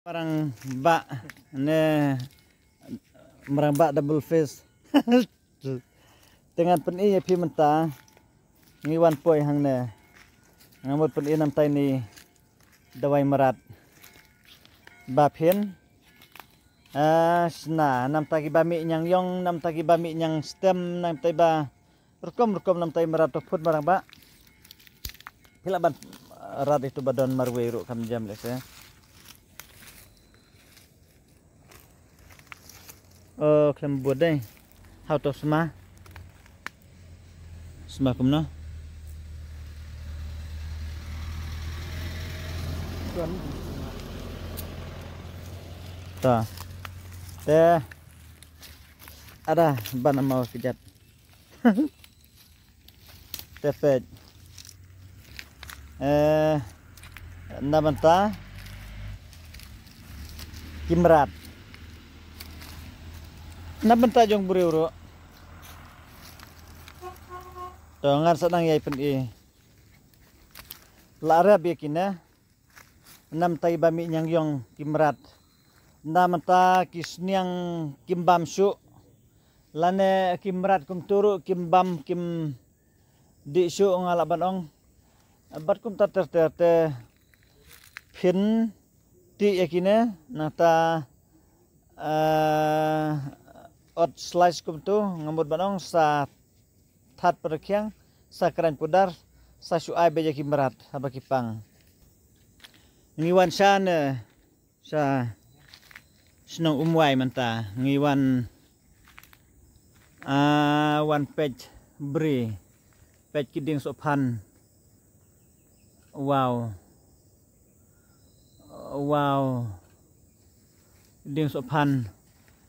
Marang bak ne marang bak double face dengan peni pi menta ngiwan poi hang ne ngamut peni nam tai ni dawai merat ba phen sna nam tagi bami nyang yong nam tagi bami nyang stem nam tai ba rukom nam tai merat to phut marang ba pila ban rat itu badon marwe ru kam jam lese. Oh, klem buat deh. How to sma kum no. Ta. Teh. Ada ban mau kejat. Tepet. Nabanta. Kimrat. Nabenta jong buriuro. To ngar sadang yai pen i. Larab yakina. Nam tai bami nyang yong kimrat. Namata kisniang kimbam su. Lane kimrat kum turu kimbam kim di su ngalaban ong. Bat kum tater te pin ti yakina nata ot slice kum tu ngamut banong sa that perkyang sa kran pudar sa suai beja kimrat haba kipang ngiwan sana sa senong umwai manta ngiwan one page bri page kiding sopan wow ding sopan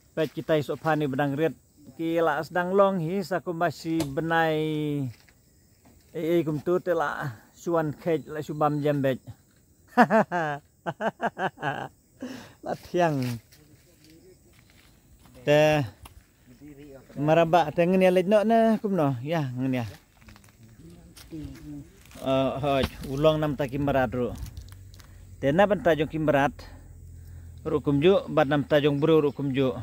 pet kita sopan ni bedang red kila sedang long hi saku masih benai kum tu tela suan kej la subam jambet latiang te maraba te ngeni lejno na kumno ya ngeni ya hoj ulong nam ta kimrat ru te na banta jong kimrat ru kumju bad nam ta jong bru ru kumju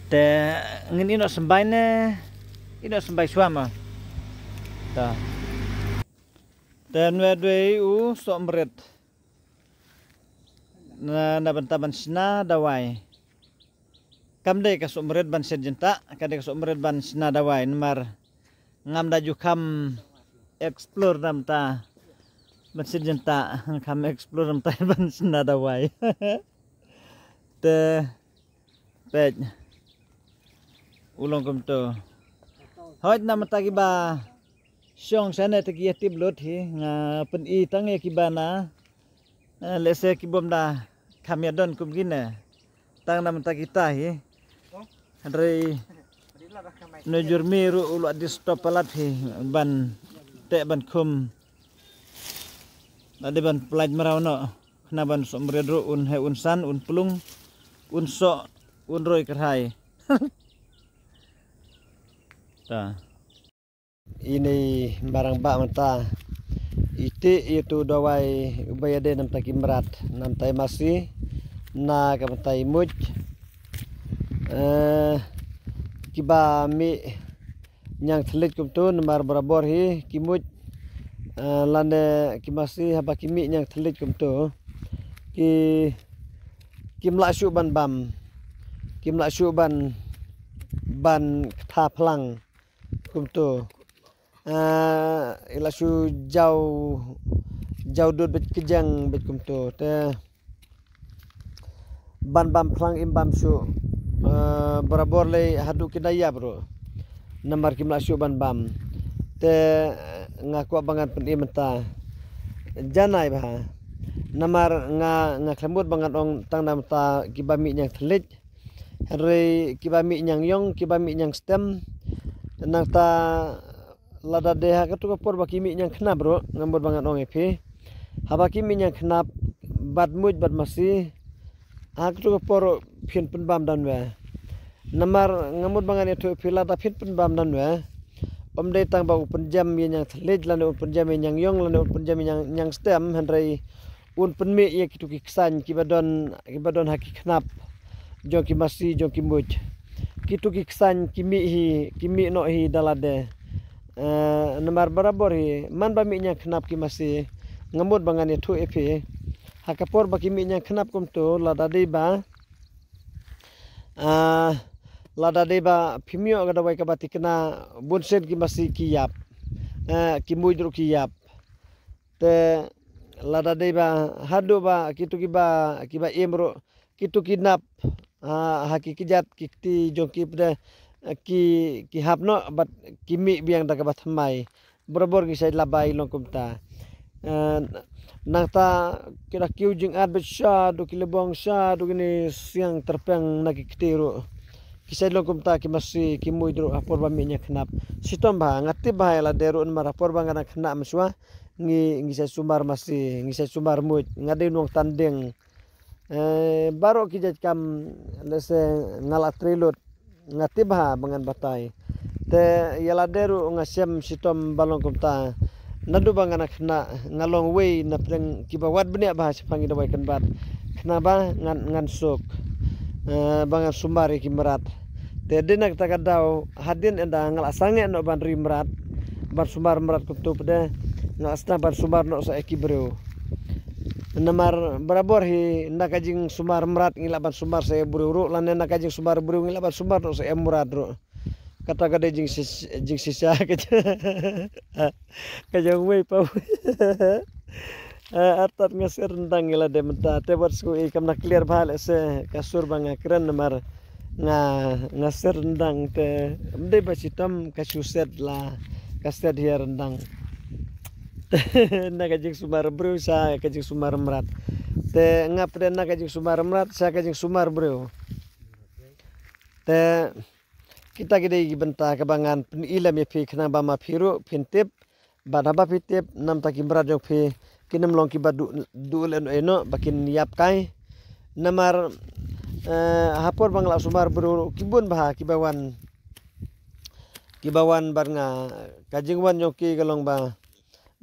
te ngin ino sembai ne ino sembai suama ta dan wedwe u somret na banta ban sna dawai kamde ka somret ban sejenta kade ka somret ban sna dawai nemar ngam daju kam explore nam ta ban sejenta kam explore nam ta ban sna dawai te pej ulong kum tu hoj nam ta kiba syong sana te ki tib lot hi nga pen i tang e kibana lese kibom da kamyadon kum gine tang nam ta kita hi rei no jurmi ru ulu di stop palat hi ban te ban kum ade ban pelaj marawno kena ban somred ru un he un san un plung un so un roi kerhai ta ini barang bak mata iti itu dawai ubayade nam ta kimrat nam tai masih na ka tai muj kiba mi nyang thlit kum tu namar barabor hi kimuj lane kimasi haba kimi nyang thlit kum tu ki kimla syu ban bam kimla syu ban tha phlang kum tu ila su jau dut bet kejang bet kum tu te ban bam phlang im bam su barabor le hadu kidaya bro namar kimla su ban bam te ngaku bangan pen menta janai bah namar nga khlembut bangan ong tang nam ta kibami nyang thlit hari kibami nyang yong kibami nyang stem nang ta lada deha katu kapor bakimi nyang khnap bro ngambut bangan ong epi habaki mi nyang khnap bad muj bad masih aktu kapor phin pen bam dan we namar ngamut bangan etu pila ta phin pen bam dan we om dei tang ba upen jam yang thlit lan upen jam yang yong lan upen jam yang stem henrei un penmi ye kitu kiksan kibadon haki knap jong kimasi jong kimuj kitu kiksan kimi no hi dalade namar barabor hi man ba mi nya knap kimasi ngamut bangan itu epi hakapor ba kimi nya knap kumtu lada deba pimio kada wai kabati kena bunsen kimasi kiyap kimuj ru kiyap te lada deba hadu ba kitu kiba imro kitu kinap haki kijat kikti jongki pada ki hapno bat kimi biang da kabat mai berabor ki sai labai long kumta nangta kira kiu jing ad besha do ki lebong sha do ni siang terpeng nak kitiru kisai long kumta ki masih ki muidru apor ba minya knap sitom ba ngati ba la deru marapor ba ngana kna meswa ngi sai sumbar masih ngi sai sumbar muid ngade nong tandeng baro kijat kam lese ngala trilut ngati bah bangan batai te yala deru ngasem sitom balong kumta nadu bangan kena ngalong wei na preng kibawat benia bah sepangi dawai kan bat kena ba ngan sok bangan sumari kimrat te denak takadau hadin enda ngala sange no ban rimrat ban sumar merat kumtu pede ngasna ban sumar no sa ekibro namar berabor hi nakajing sumar merat ngilaban sumar saya buru lane nakajing sumar buru ngilaban sumar no saya murad ro kata kade jing sisa kajang wei pau atat ngasir rendang ngila de menta te buat sku ikam nak clear bhal se kasur banga keren namar ngasir rendang te mde basitam kasuset la kaset hier rendang nak kajing sumar bro sa kajing sumar merat te ngap den nak kajing sumar merat sa kajing sumar bro te kita gede benta kebangan ilam ye phi khna ba ma phiru phintip badaba phitip nam taki merat jong phi kinem long ki badu dulen eno bakin yap kai namar hapor bangla sumar bro kibun bah kibawan barnga kajing wan joki galong ba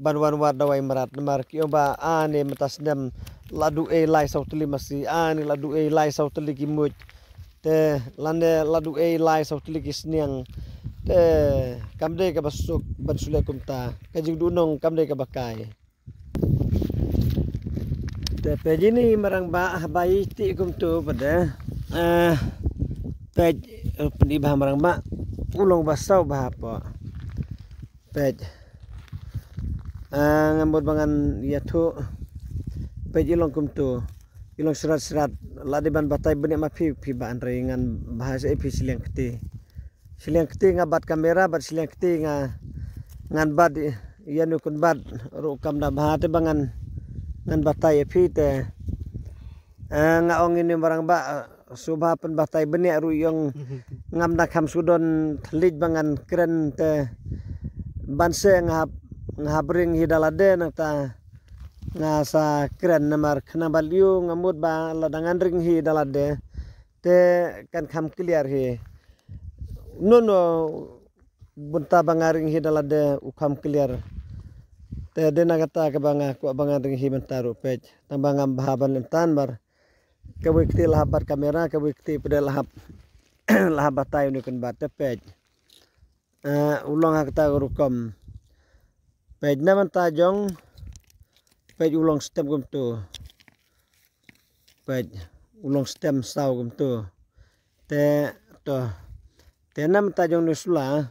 banwan war dawai merat namar kio ba ane metas dem ladu lai sauteli masih ane ladu lai sauteli kimuj te lande ladu lai sauteli kisniang te kamde ka basuk ban sule kumta kajing dunong kamde ka bakai te pejini marang ba bayi ti kumtu pada pej penibah marang ba ulong basau bah apa pej ngambut bangan yathu pej ilong kumtu ilong serat ladiban batai benik ma phi ba andre ngan bahasa epi siliang keti ngabat kamera bat siliang keti ngan bad yanu kun bad ru kamna bahate bangan ngan batai epi te ngaong ini barang ba subha pen batai benik ru yong ngam na kham sudon thlij bangan keren te banse ngahabring hidalade nangta ngasa keren namar khna baliu ngamut ba ladangan ring hidalade te kan kham clear hi nono bunta bangaring hidalade ukham clear te dena kata ke banga ku bangan ring hi mentaru pej tambangam bahaban lentan bar kawikti lahabat kamera kawikti pada lahab batai ni kan bat pej ulong hakta rukom pej naman tajong pej ulong stem gumtu pej ulong stem sau gumtu te nam tajong nisula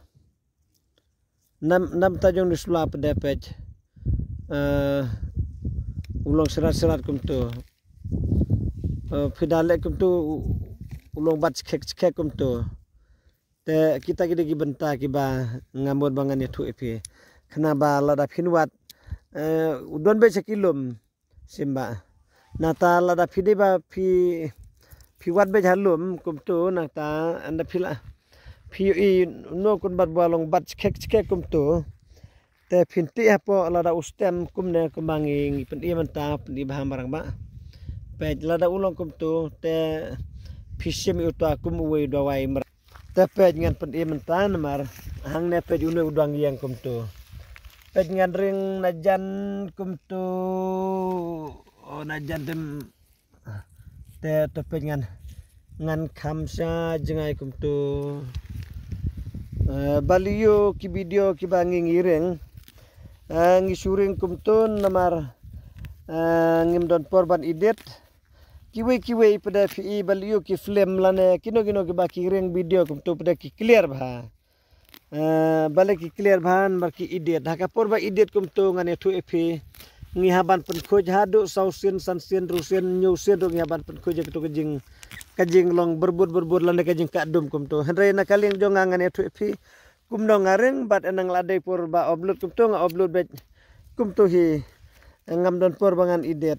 nam tajong nisula pada pej ulong serat gumtu fidale gumtu ulong bat cek gumtu te kita gede benta kiba ngamur bangan itu epi kenapa lada pinwat udon be sekilum simba nata lada pide ba pi wat be halum kumtu nata anda pila pi no kun bat balong bat cek kumtu te pinti apo lada ustem kumne kumangi pendi menta pendi baham barang ba pe lada ulong kumtu te pisim utu akum uwe dawai mer te pe ngan pendi menta namar hang ne pe unu udang yang kumtu pej ngadring najan kumtu na jantim te topet ngan khamsa jengai kum tu baliyo ki video ki banging ireng ngisuring kum tu namar ngimdon porban idet kiwe pada fi baliyo ki flame lane kino ki baki ireng video kum tu pada ki clear bha balik ki clear bhan bar ki idet haka porba idet kum tu ngane tu epi ngihaban pen khoj hadu sausin sansin rusin nyusin do ngihaban pen khoj tu kajing long berbur lane kajing kadum kum tu hendrai na kaling jonga ngane tu epi kum no ngareng bat enang ladai por ba upload kum tu nga upload bet kum tu hi ngam don por bangan idet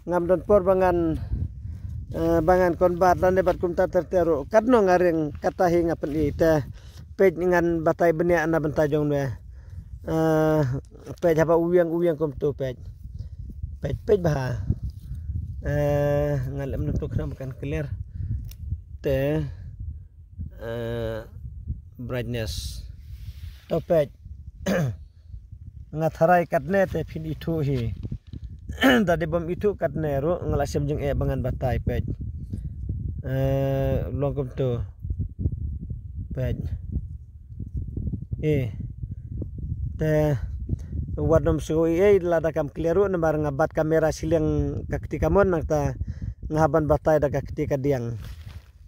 ngam don por bangan kon bat lane bat kum ta terteru kadno ngareng kata hi ngapen ite pej ngan batai benia na bentai jong me pej apa uyang kum tu pej bah ngalem nutuk na bukan clear te brightness topet ngatharai katne te phin itu hi tadi bom itu katne ro ngalasem jeng bangan batai pej longkum tu pej te wadom so lada kam clear ro nambar ngabat kamera sileng kakti kamon nakta ngaban batai da kakti kadiang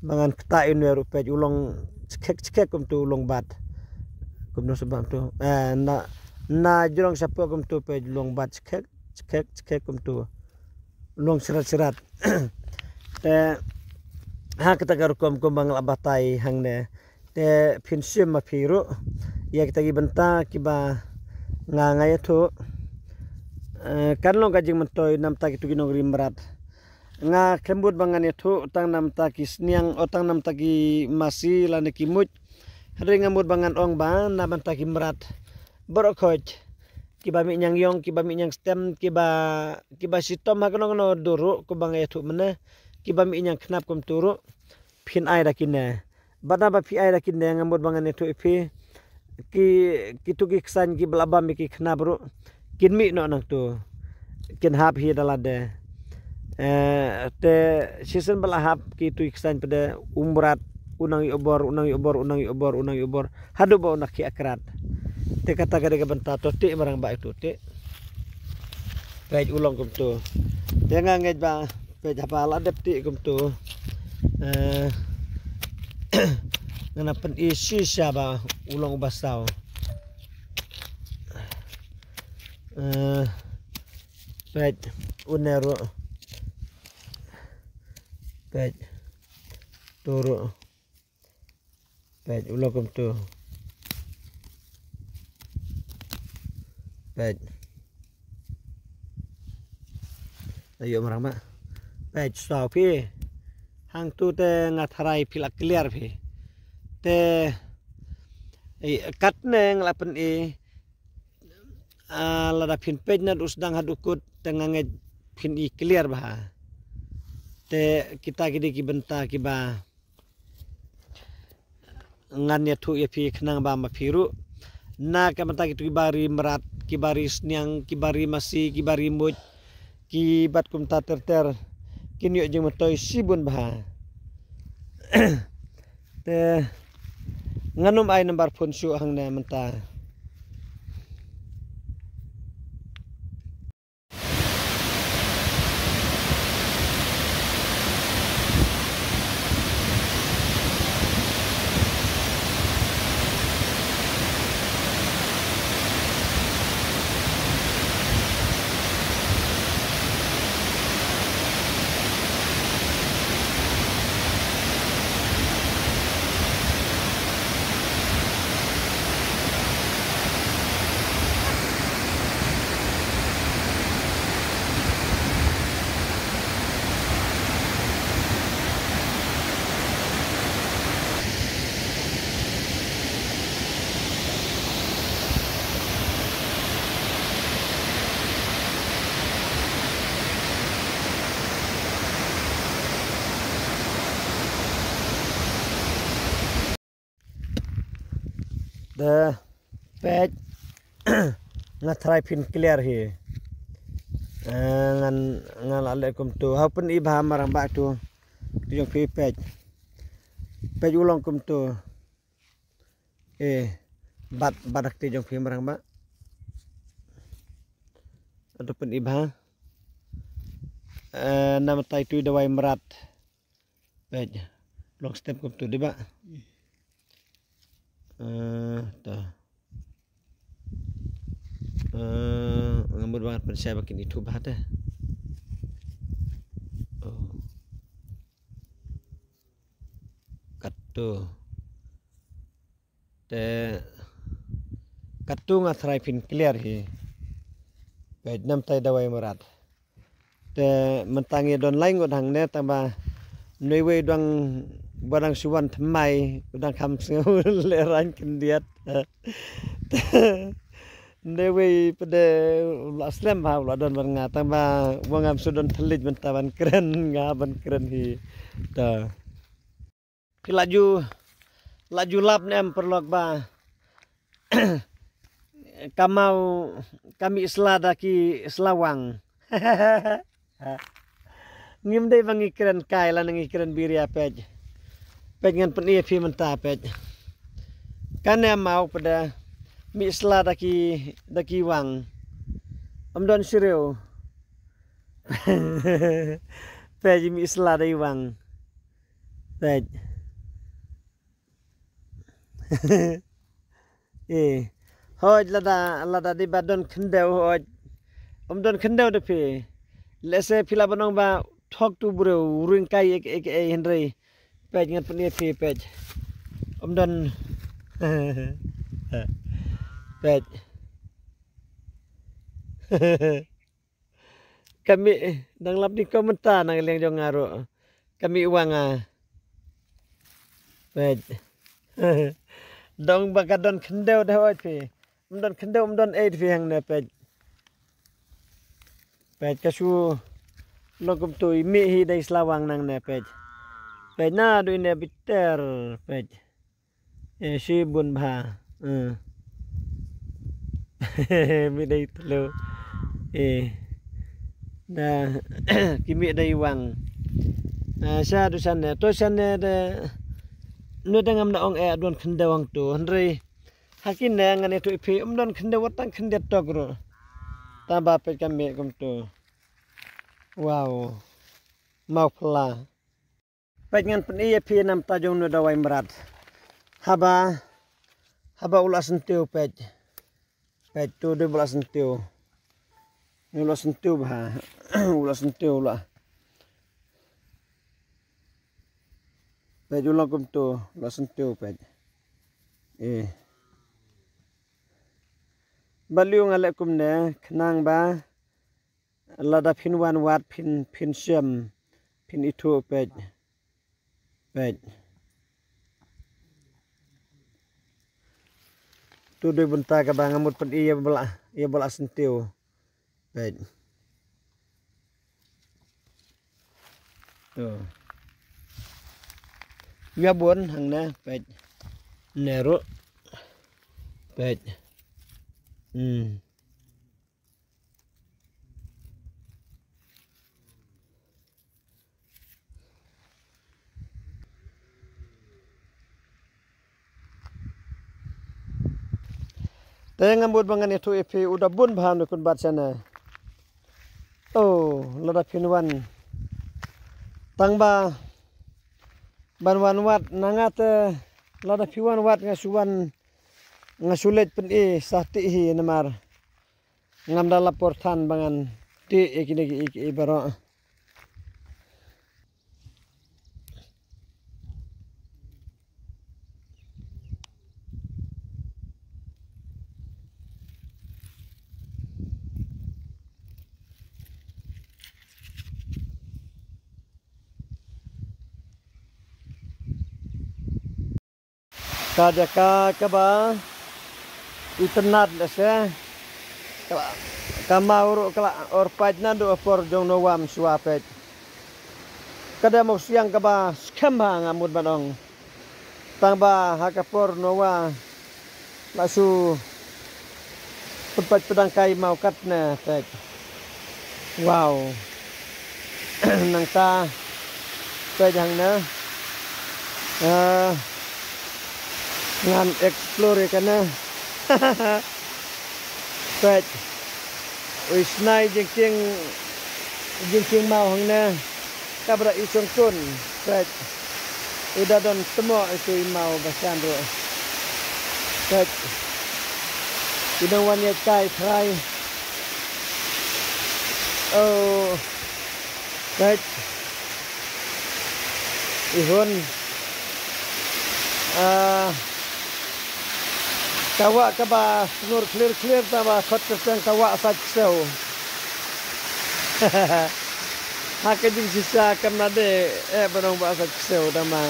bangan kta in ro pej ulong cekek kum tu long bat kum no sebab tu na jurong sapu kum tu pe long bat cekek kum tu long serat te ha kita garukum bang batai hangne te pinsim ma piru ya kita gi benta kiba ngai tu kan long kajing mentoy nam ta kitu ginong rimrat nga kembut bangan itu tang nam ta kisniang otang nam ta ki masi lane kimut hari ngamut bangan ong ba na ban ta kimrat borokoj kiba mi nyang yong kiba mi nyang stem kiba sitom ha kono duru ko bang itu mena kiba mi nyang knap kum turu phin ai da kinne bada ba phi ai da kinne ngamut bangan itu ipi ki tu ki ksan ki blaba mi ki knap ru kin mi no nang tu kin hap hi dalade te season balahap ki tu iksan pada umrat unang obor hadu ba unak ki akrat te kata gade benta to ti marang ba itu ti pej ulong kum tu te ngangej ba pej hapal adep ti kum tu ngana pen isi syaba ulong basau pej unero pej turu pej ulokum tu pej ayo marang ma pej sau phi hang tu te ngatharai philak clear phi te katne nglapen lada phin pej na usdang hadukut tengange phin I clear bah te kita gidi ki benta ki ba ngan ya thu ya phi khnang ba ma phiru na ka benta ki tu bari merat ki bari sniang ki bari masi ki bari muj ki bat kum ta ter kin yo jeng matoy sibun ba te nganum ai number phone su hang ne menta the page ngatrai pin clear here ngan ngan alaikum tu hapen ibah marang ba tu jong pi pej ulong kum tu bat badak ti jong pi marang ba ataupun ibah nama tai tu dawai merat pej long step kum tu di ba ngambut banget percaya bakin itu bahat katu te katu ngatrai pin clear hi baik nam tai dawai merat te mentangi don lain godang ne tambah newe dang barang suwan thmai udang kham seu leran kendiat newe pada aslam ha uladon barnga tambah wangam sudon thelij mentawan keren ngaban keren hi ta laju lap nem perlok ba kamau kami isladaki selawang ngim dei bangi keren kai lan ngi keren biria pej ngan peni fi menta pej kan mau pada mi daki wang amdon sireu pej mi dai wang pej hoj lada di badon kendau hoj don kendau de pe lese pila banong ba thok tu bro ring kai ek henry pej ngat peni pe pej don pej kami nang lap di komentar nang leng jong ngaro kami uang pej dong bagadon kendau dah hoj pe don kendau don 8 fi hang ne pej kasu logum tu mi hi dai selawang nang ne pej na du ne bitter pej si bun bha mi dai tlo da kimi dai wang sa du san ne to san ne de nu dangam na ong don kendawang tu henry hakin ne ngane tu ipi don kendawat tang kendet togro tambah pej kami kum tu wow mau pela pej ngan peni pi nam tajong nu dawai merat haba ulas sentiu pej tu de ulas sentiu bah ulas sentiu lah pej ulang kum tu ulas sentiu pej baliu ngale kum ne khnang ba lada phin wan wat phin syam phin itu pej tu de bentar ka bang amut pen ia bola sentiu pej tu ya bon hang ne pej nero pej Tengah buat bangan itu epi udah bun bahan dukun bat sana. Oh, lada pinwan. Tangba banwan wat nangat lada piwan wat ngasuan ngasulet pen sahti hi namar. Ngamda lapor tan bangan ti ikini ibaro. Kadaka kaba internet lese kama uru kala or pajna do for jong no wam suapet kada mo siang kaba skamba ngamud banong tangba hakapor no wa lasu pepat pedang kai mau katna pet wow nang ta pe jang na ngan explore ka na pe ui snai jing ting mau hang na kabra isong kun pe udah don temo itu mau basan ro pe idong wan ye kai try oh right ihon kawa kaba nur clear taba khot teng kawa sach seu hakajing sisa kamnade banong ba sach seu dama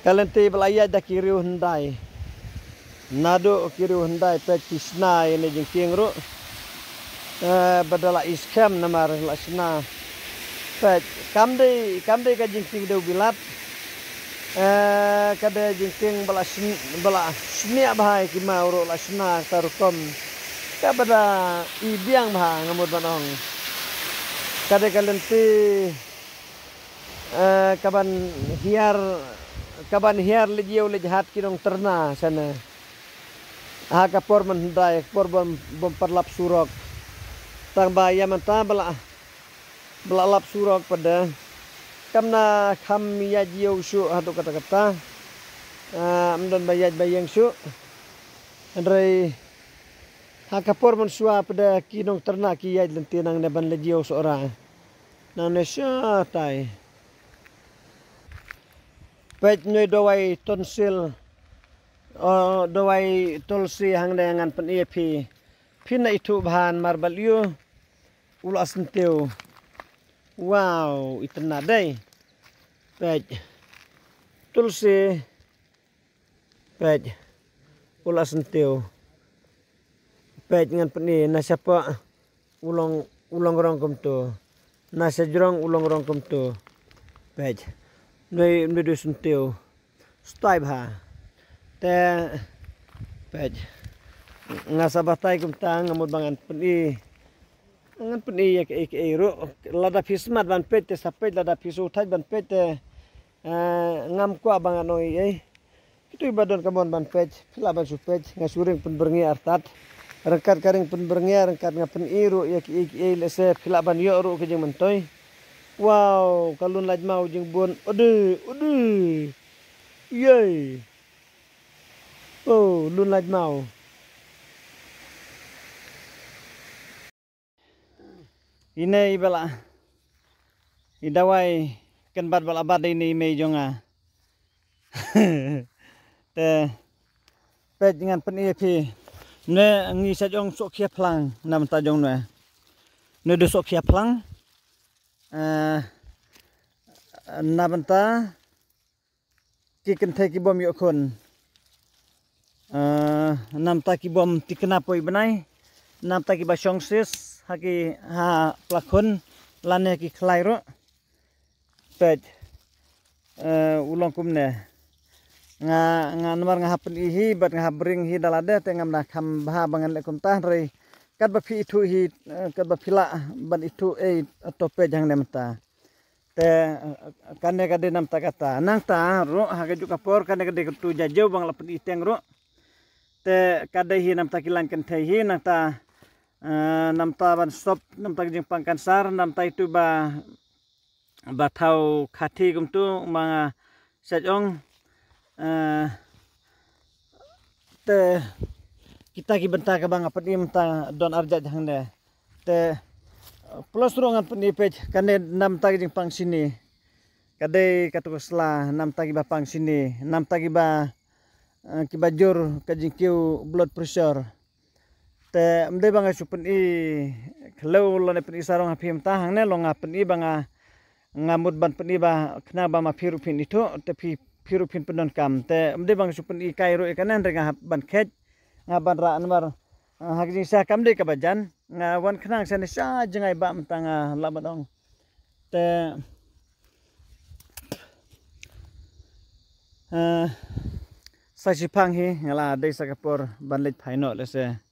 kalenti belaya da kiriu hendai nado kiriu hendai petisna ini jing kingru badala iskam namar lasna pet kamde ka jingting do bilat kada jingting bala snia bahai ki mauro lasna tarukom ka bada ibiang bha ngamud banong kada kalenti kaban hiar lejeu lejahat kinong terna sana ha kapor mendai por bom perlap surok tambah ya manta bela lap surok pada kamna kham ya jiu su hatu kata-kata amdan bayang su andrei hakapor mon sua pada kinong ternak ki ya lentinang ne ban le jiu seorang nang ne sya tai pet noi dowai tonsil dowai tulsi hang dengan pen EP pina itu bahan marbal yu ulas ntiu wow itna dai pej tulsi pej ulas ntiu pej ngan peni nasapa ulong rong kum tu nasajrong ulong rong kum tu pej noi dus ntiu stai bha te pej ngasabatai kum tang ngamut bangan peni angan peni ya ke ro lada fismat ban pete sapet lada fisu thaj ban pete ngam kwa bangan oi itu ibadon kamon ban pej phila ban su pej ngasuring pun berngi artat rengkat karing pun berngi rengkat ngapen iru ya ke lese phila ban yo ro ke jeng mentoy wow kalun laj mau jeng bon ode yey oh lun laj mau ini bala idawai kan bad bala bad ini me jonga te pej dengan pen EP ne ngi sajong sok khia phlang nam ta jong ne do sok khia phlang na banta ki kan thai ki bom yo khon nam ta ki bom tikna poi banai nam ta ki ba song sis haki ha plakon lane ki khlai ro pej ulong kumne nga namar nga hapen ihi bat nga bring hi dalade te ngam na kham bha bangan le kum ta rei kat ba phi thu hi kat ba phila ban itu to pej hang ne mata te kane kade nam ta kata nang ta ro ha ke juga por kane kade tu jajau bang lapen iteng ro te kade hi nam ta kilan kan thai hi nang ta nam ta ban stop nam ta jeng pangkansar nam ta itu ba thau khati kum tu manga sajong te kita ki benta ka bang apet im ta don arja jang ne te plus rongan peni pej kane nam ta jeng pang sini kade katu sla nam ta ki ba pang sini nam ta ki ba jur ka jeng kiu blood pressure te mde banga supen I khlo lo ne pen sarong apim ta hang ne longa pen I banga ngamut ban pen I ba khna ba ma phiru phin itu te phiru phin pendon kam te mde banga supen I kairo ikanan renga ban khet nga ban ra anwar hakji sa kam de ka bajan nga wan khnang sa ne sa jengai ba mtanga labadong te sa sipang hi ngala de sa kapor ban lej phaino le se